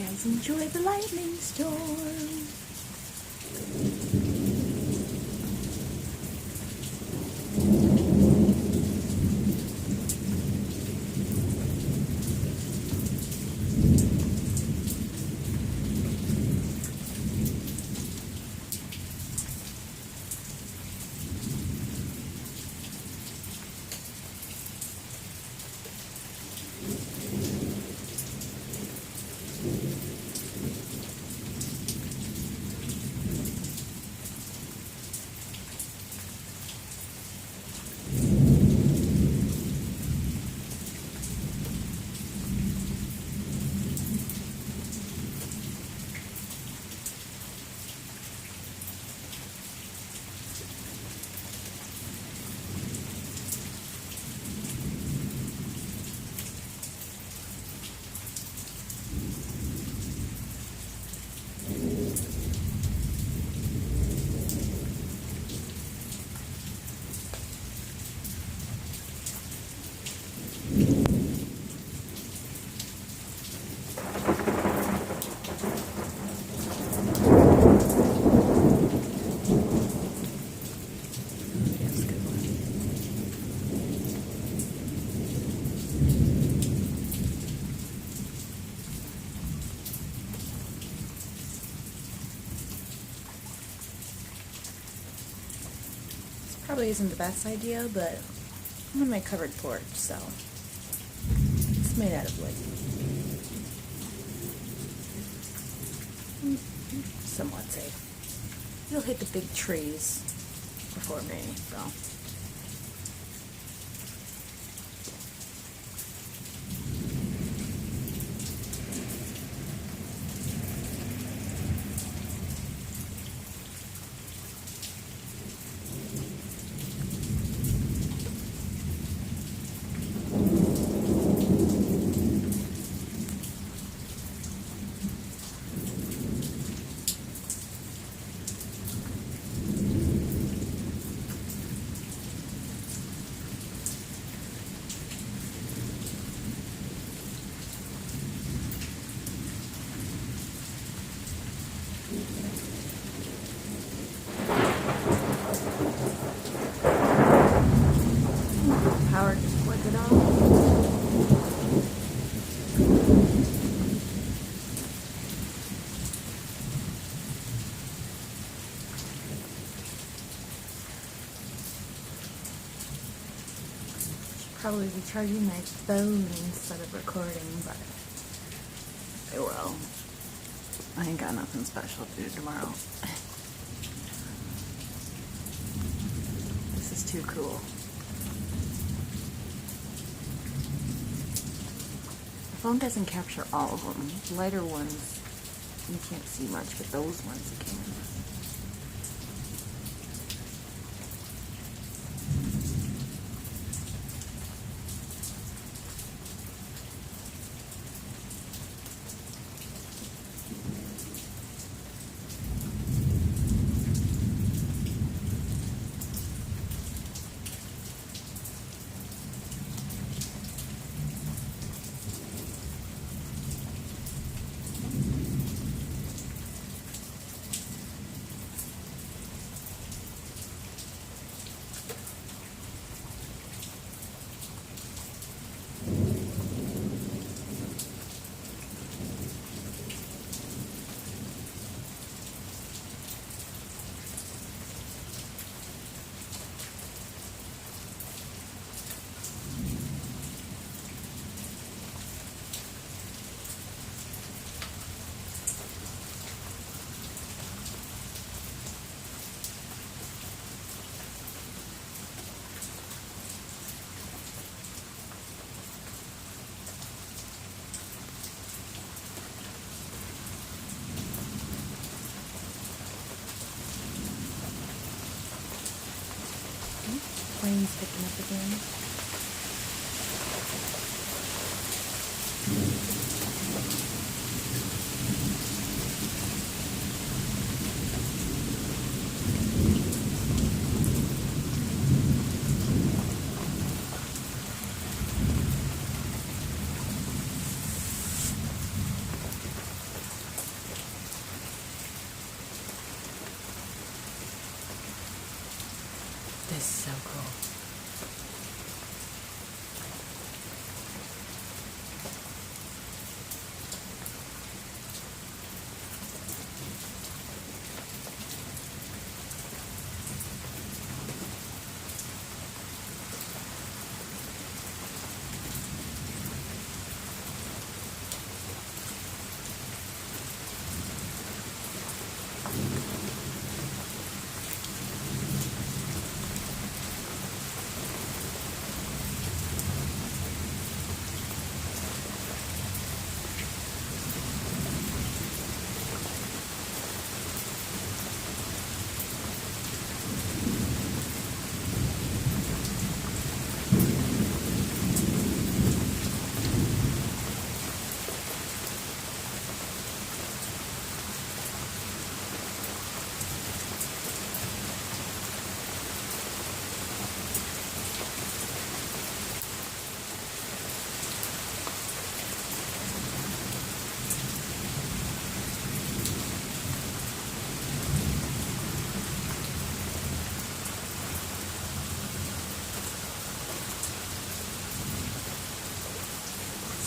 guys enjoy the lightning storm. Probably isn't the best idea, but I'm on my covered porch, so it's made out of wood. Somewhat safe. You'll hit the big trees before me, so. Power just flickered off. Should probably be charging my phone instead of recording, but I will. I ain't got nothing special to do tomorrow. This is too cool. The phone doesn't capture all of them. Lighter ones, you can't see much, but those ones you can. Plane's picking up again.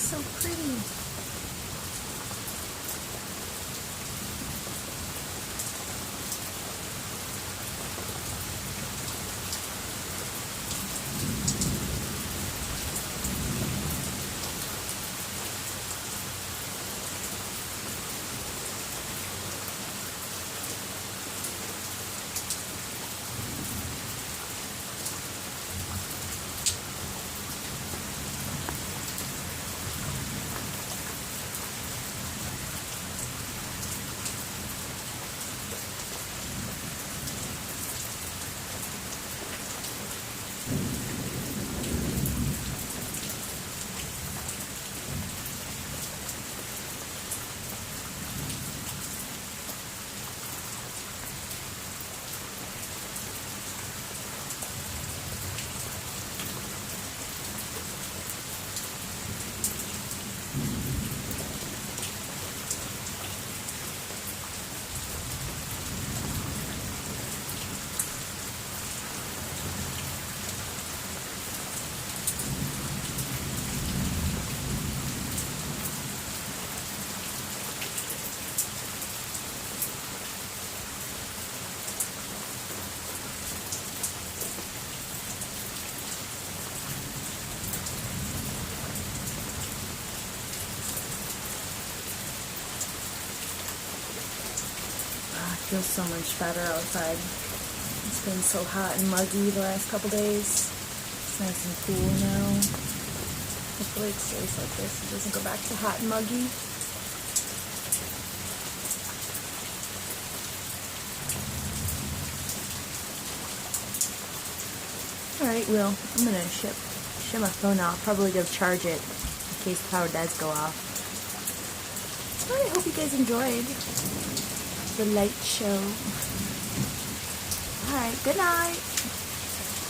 so pretty. It feels so much better outside. It's been so hot and muggy the last couple days. It's nice and cool now. Hopefully it stays like this. It doesn't go back to hot and muggy. Alright, well, I'm gonna shut my phone off. Probably go charge it in case the power does go off. Alright, I hope you guys enjoyed the light show. Alright, good night.